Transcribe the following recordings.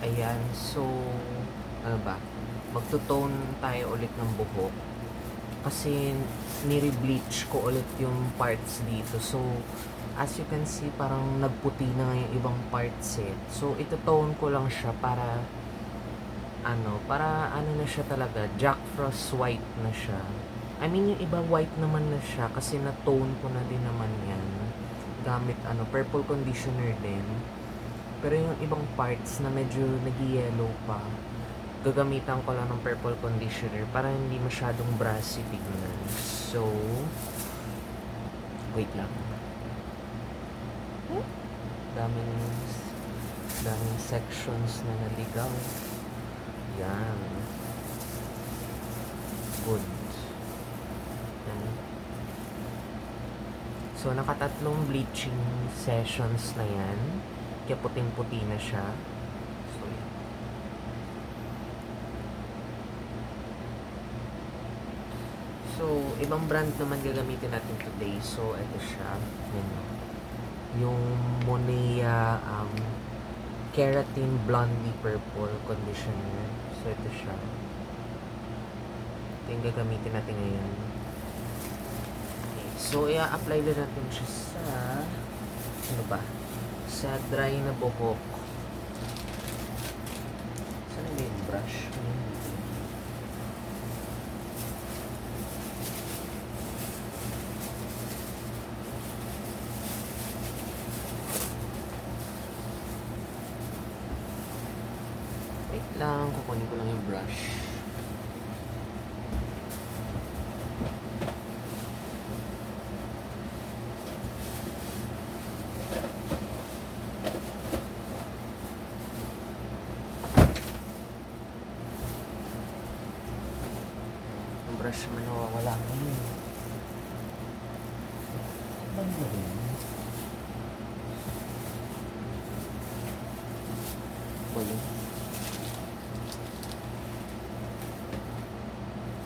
Ayan, so, ano ba? Magto-tone tayo ulit ng buhok. Kasi, nire-bleach ko ulit yung parts dito. So, as you can see, parang nagputi na nga yung ibang parts eh. So, ito-tone ko lang siya para ano na siya talaga, Jack Frost white na siya. I mean, yung iba white naman na siya kasi na-tone ko na din naman yan. Gamit purple conditioner din. Pero yung ibang parts na medyo nag-yellow pa, gagamitan ko lang ng purple conditioner para hindi masyadong brassy tignan. So, wait lang. Daming, daming sections na naligaw. Yan. Good. Yan. So, nakatatlong bleaching sessions na yan. Kaya puting-puti na siya. So, yan. So, ibang brand naman gagamitin natin today. So, ito siya. Yan. Yung Monea Keratin Blondie Purple Conditioner. So, ito siya. Ito yung gagamitin natin ngayon. Okay. So, i-apply na natin siya sa ano ba? Sa dry na buhok. Saan na yung brush? Wait lang, kukunin ko lang yung brush. Yung brush naman nawawala ko yun. Ano ba yun? Wala.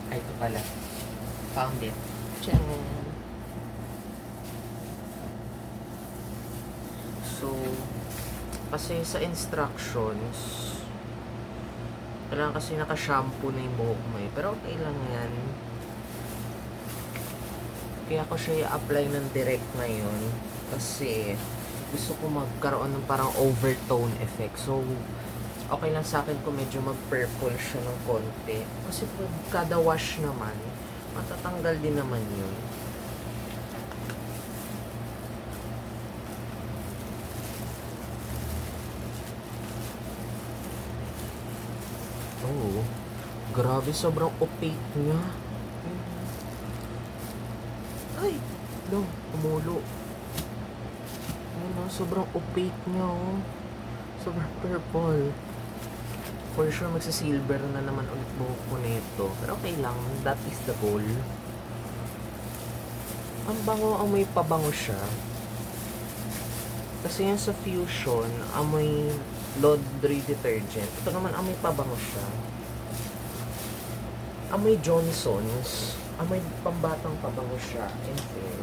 Ay, ito pala. Found it. Tiyan! So, kasi sa instructions, kailangan kasi naka-shampoo na yung buhok mo eh. Pero okay lang yan. Kaya ko siya i-apply ng direct ngayon. Kasi gusto ko magkaroon ng parang overtone effect. So, okay lang sa akin kung medyo mag-purple siya ng konti. Kasi pag kada wash naman, matatanggal din naman yun. Oh, grabe, sobrang opaque niya. Ay, no, umulo. Ano, sobrang opaque niya, oh. Sobrang purple. For sure, magsa-silver na naman ulit buhok ko nito. Pero okay lang, that is the goal. Ang bango, amoy pabango siya. Kasi yan sa Fusion, amoy laundry detergent. Ito naman, amoy pabango siya. Amoy Johnson's. Amoy pambatang pabango siya. And fair.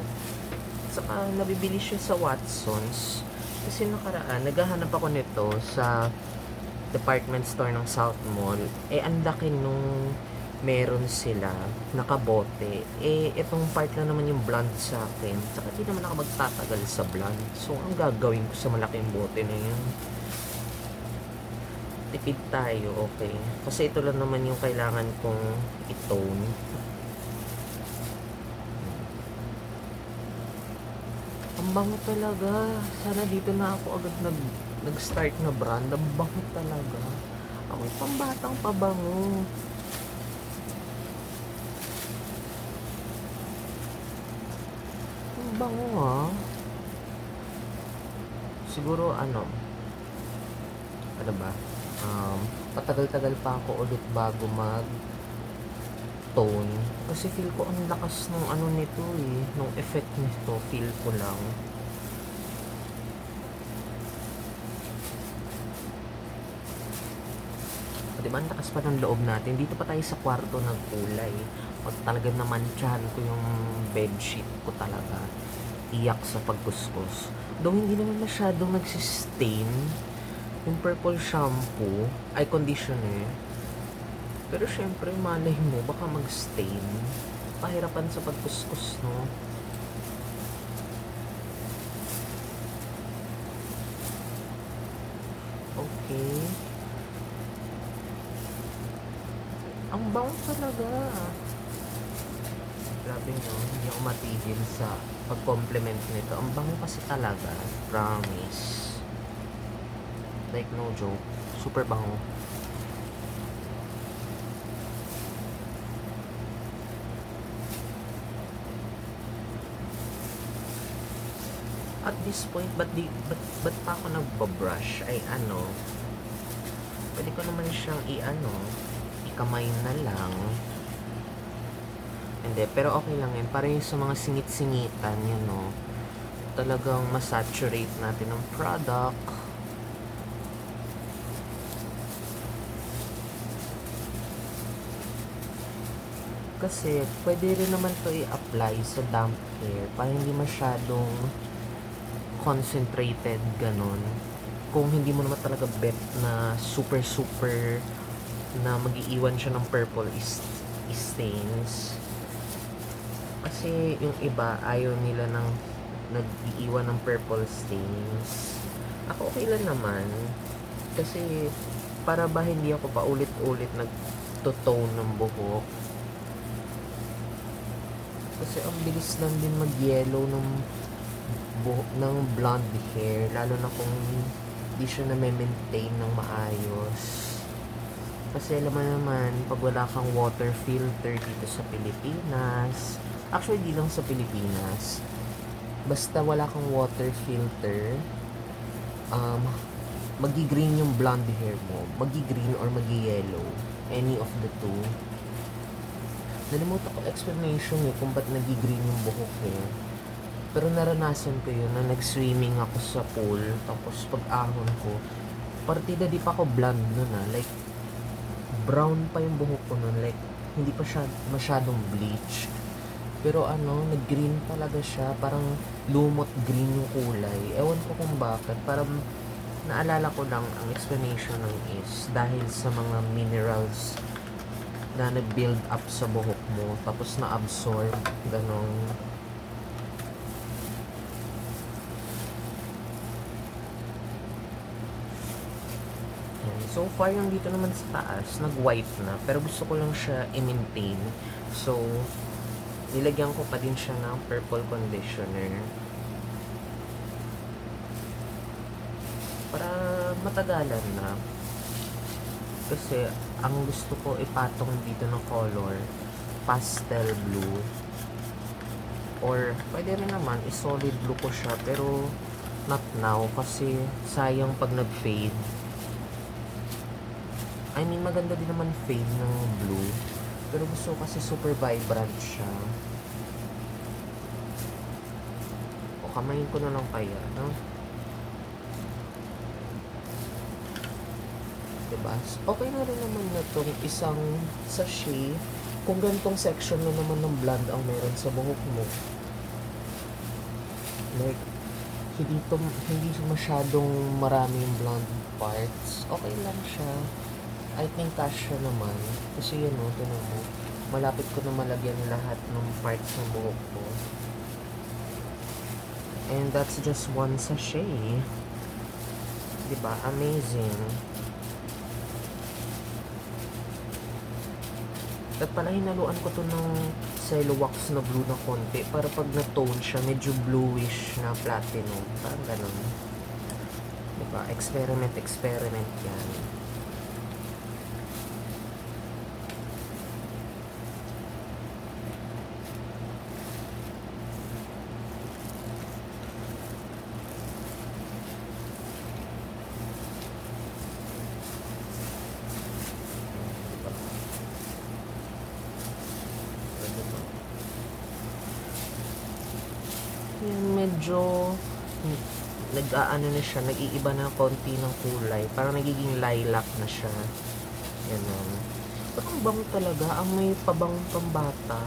Saka, nabibili siya sa Watson's. Kasi nakaraan, naghahanap ako nito sa department store ng South Mall. Eh, ang laki nung meron sila, nakabote. Eh, itong part lang naman yung blonde sa akin. Saka di naman ako magtatagal sa blonde. So, ang gagawin ko sa malaking bote na yun? Tipid tayo, okay. Kasi ito lang naman yung kailangan kong i-tone. Ang bango talaga. Sana dito na ako agad nag-start na brand. Ang bango talaga. Amoy pambatang pabango. Ang bango ah. Siguro ano ba? Patagal-tagal pa ako ulit bago tone. Kasi feel ko ang lakas ng ano nito eh. Nung effect nito, feel ko lang. Diba, ang lakas pa ng loob natin. Dito pa tayo sa kwarto nagkulay. Pag talagang namantsahan ko yung bedsheet ko talaga. Iyak sa pagkuskus. Though hindi naman masyadong nagsistain. yung purple shampoo, ay conditioner. Pero syempre, malay mo, baka mag-stain. Pahirapan sa pagkuskus, no? Okay. Ang bango talaga. Grabe no, hindi ako matigil sa pag-compliment nito. Ang bango kasi talaga, promise. Like no joke, super bango. At this point, ba't pa ako nagbabrush? Ay ano, pwede ko naman siyang ikamay na lang. Hindi, pero okay lang yun. Para yung sa mga singit-singitan, yun no, talagang masaturate natin ng product. Kasi pwede rin naman to i-apply sa damp hair para hindi masyadong concentrated ganun. Kung hindi mo naman talaga bet na super na mag-iiwan siya ng purple stains. Kasi yung iba ayaw nila ng nag-iiwan ng purple stains. Ako okay lang naman. Kasi para ba hindi ako paulit-ulit nagtotone ng buhok. Kasi ang bilis lang din mag-yellow ng buhok ng blonde hair, lalo na kung hindi siya na-maintain ng maayos. Kasi alam mo naman, pag wala kang water filter dito sa Pilipinas, actually di lang sa Pilipinas, basta wala kang water filter, magi-green yung blonde hair mo, magi-green or magi-yellow, any of the two. Nalimutan ko explanation kung ba't nagi-green yung buhok hair. Pero naranasan ko yun na nag-swimming ako sa pool, tapos pag-ahon ko, partida di pa ako blonde nun like brown pa yung buhok ko nun, like hindi pa siya masyadong bleached. Pero nag-green talaga siya, parang lumot green yung kulay. Ewan ko kung bakit, parang naalala ko lang ang explanation ng is dahil sa mga minerals na nag-build up sa buhok mo, tapos na-absorb, ganong. So far, yung dito naman sa taas, nag-white na. Pero gusto ko lang siya i-maintain. So, nilagyan ko pa din siya ng purple conditioner. Para matagalan na. Kasi, ang gusto ko ipatong dito ng color, pastel blue. Or, pwede rin naman, i-solid blue ko siya. Pero, not now. Kasi, sayang pag nag-fade. I mean, maganda din naman fade ng blue. Pero gusto ko kasi super vibrant siya. O, kamayin ko na lang kaya, no? Diba? Okay na rin naman na itong isang sachet. Kung ganitong section na naman ng blonde ang meron sa buhok mo. Like, hindi masyadong marami yung blonde parts. Okay lang siya. I think kasya naman. Kasi yun o, tinan mo. Malapit ko na malagyan lahat ng parts ng buhok ko. And that's just one sachet. Diba? Amazing. At pala hinaluan ko to ng cello wax na blue na konti para pag na-tone siya, medyo bluish na platinum. Parang ganun. Diba? Experiment yan. Medyo nag-aano na siya, nag-iiba na konti ng kulay, parang nagiging lilac na siya. Ganun. Pero ang bango talaga, amoy pabang pambata,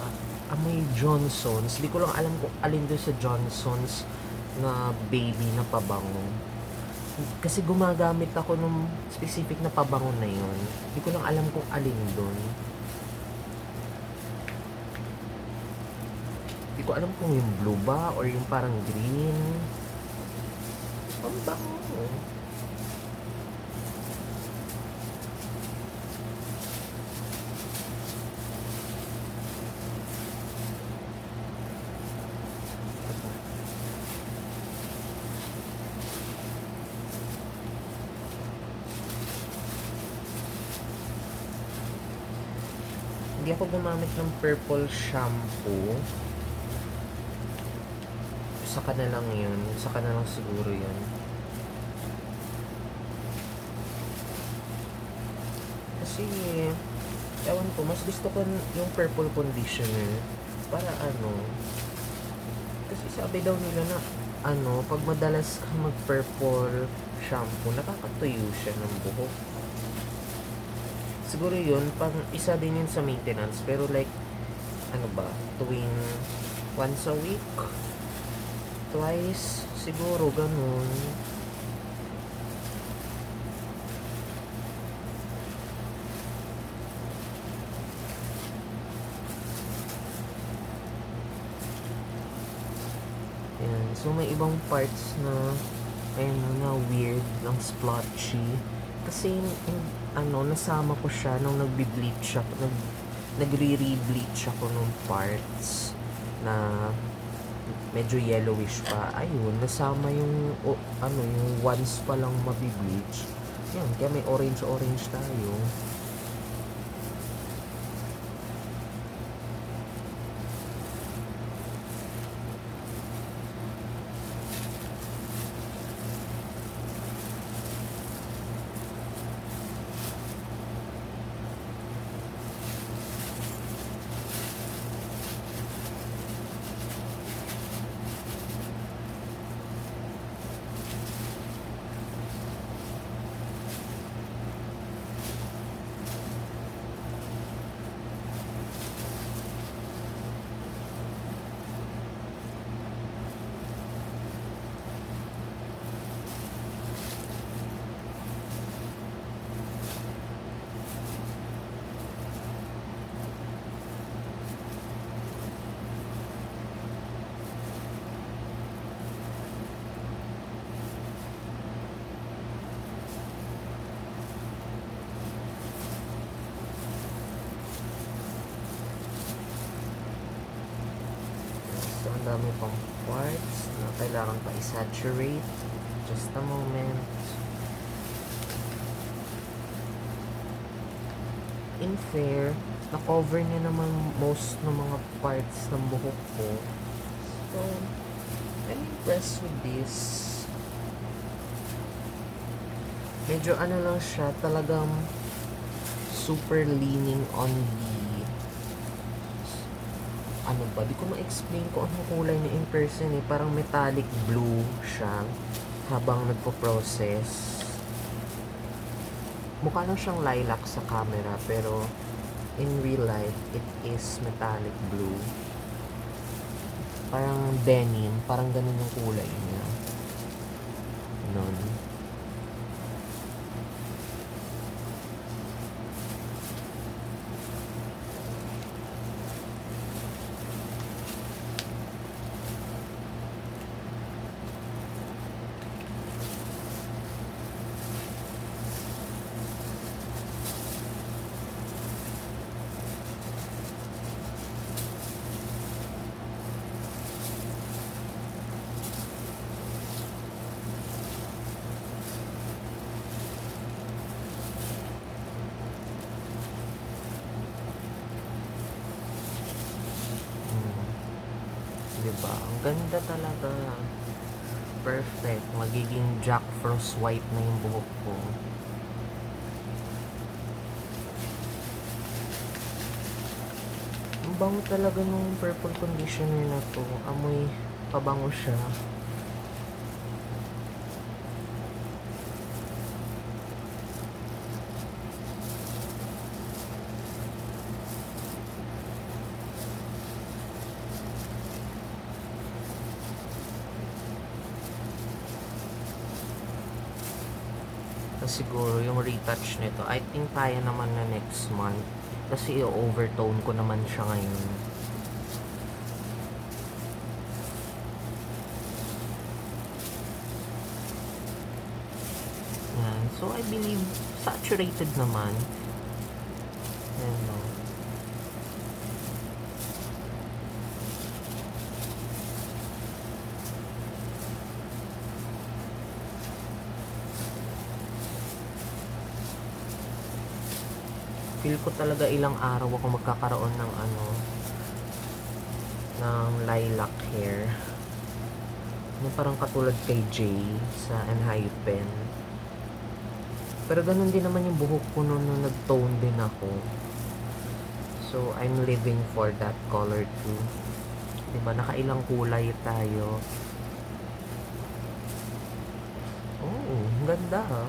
amoy Johnson's. Di ko lang alam kung alin doon sa Johnson's na baby na pabango. Kasi gumagamit ako nung specific na pabango na yun. Hindi ko lang alam kung alin dun. Hindi ko alam kung yung blue ba or yung parang green. Ang bango. Hindi ako gumamit ng purple shampoo. Saka na lang yun. Saka na lang siguro yun. Kasi, ewan ko, mas gusto ko yung purple conditioner. Para ano, kasi sabi daw nila na, ano, pag madalas ka mag-purple shampoo, nakakatuyo siya ng buhok. Siguro yun, pang isa din yun sa maintenance. Pero like, ano ba, tuwing once a week, twice, siguro ganun. Yan. So, may ibang parts na, ayun na, weird, ng splotchy. Kasi, ano, nasama ko siya nung nagbi-bleach ako, nagre-re-bleach ako nung parts na medyo yellowish pa. Ayun, nasama yung, ano, yung once pa lang mabibleach. Yan, kaya may orange-orange tayo. So, ang dami pang parts na kailangan pa i-saturate. Just a moment. In fair, na-cover niya naman most ng mga parts ng buhok ko. So, I'm impressed with this. Medyo ano lang siya, talagang super leaning on the ano ba, di ko ma-explain kung anong kulay niya in person eh. Parang metallic blue siya habang nagpo-process. Mukha lang siyang lilac sa camera pero in real life, it is metallic blue. Parang denim, parang ganun yung kulay niya. Ganun. Diba? Ang ganda talaga. Perfect. Magiging Jack Frost white na yung buhok ko. Ang bango talaga nung purple conditioner na to. Amoy pabango siya. siguro yung retouch nito. I think kaya naman na next month. Kasi i-overtone ko naman siya ngayon. Yan. So, I believe saturated naman. Yan, no? Feel ko talaga ilang araw ako magkakaroon ng ng lilac hair. Yung parang katulad kay Jay sa Enhypen. Pero ganun din naman yung buhok ko nung nag-tone din ako. So, I'm living for that color too. Diba? Nakailang kulay tayo. Oh, ganda ha.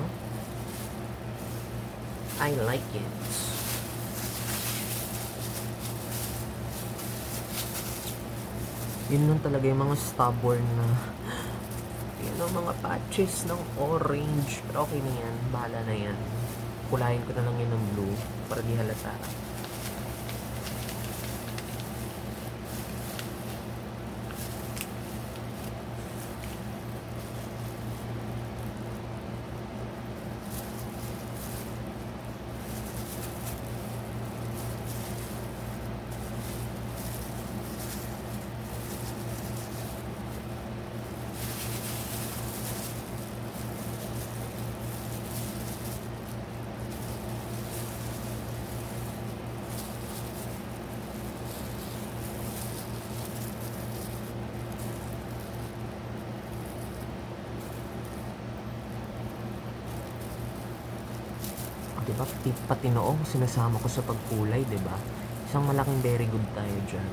I like it. Yun nun talaga yung mga stubborn na yun ang mga patches ng orange. Pero okay na yan. Bahala na yan. Kulayin ko na lang yun ng blue para di halata. Diba? Pati noong sinasama ko sa pagkulay, diba? Isang malaking very good tayo dyan.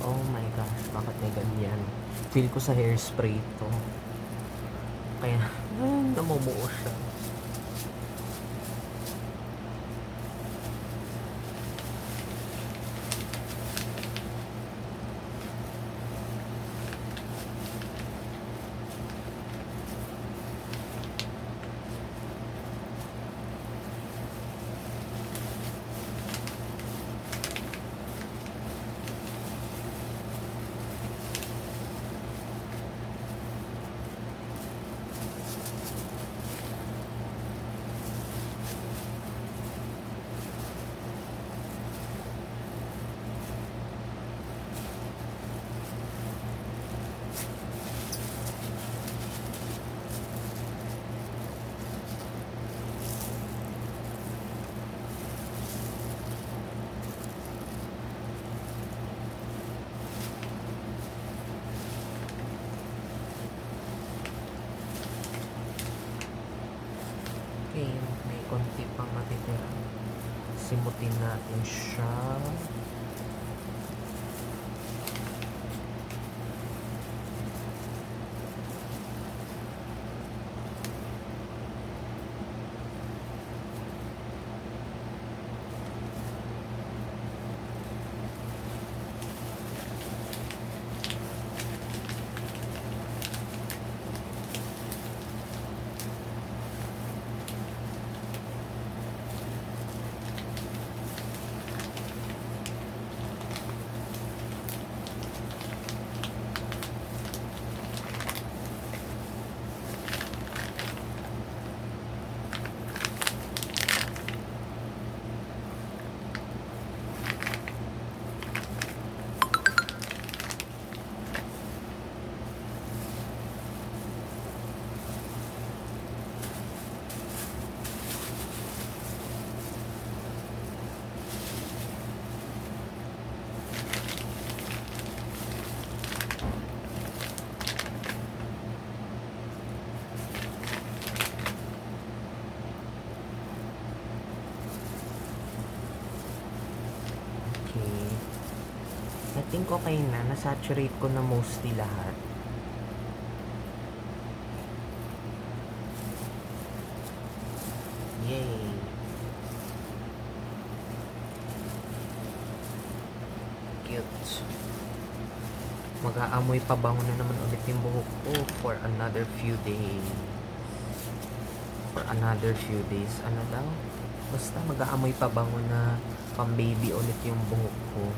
Oh my gosh, bakit may ganyan? Feel ko sa hairspray to. Kaya, namumuo siya. Okay, may konti pang matitira. Simutin natin siya. think okay na. Nasaturate ko na mostly lahat. Yay! Cute. Mag-aamoy pabango na naman ulit yung buhok ko for another few days. For another few days. Ano daw? Basta mag-aamoy pabango na pang-baby ulit yung buhok ko.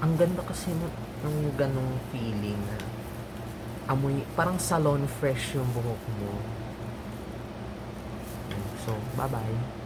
Ang ganda kasi ng ganong feeling na amoy, parang salon fresh yung buhok mo. So, bye-bye.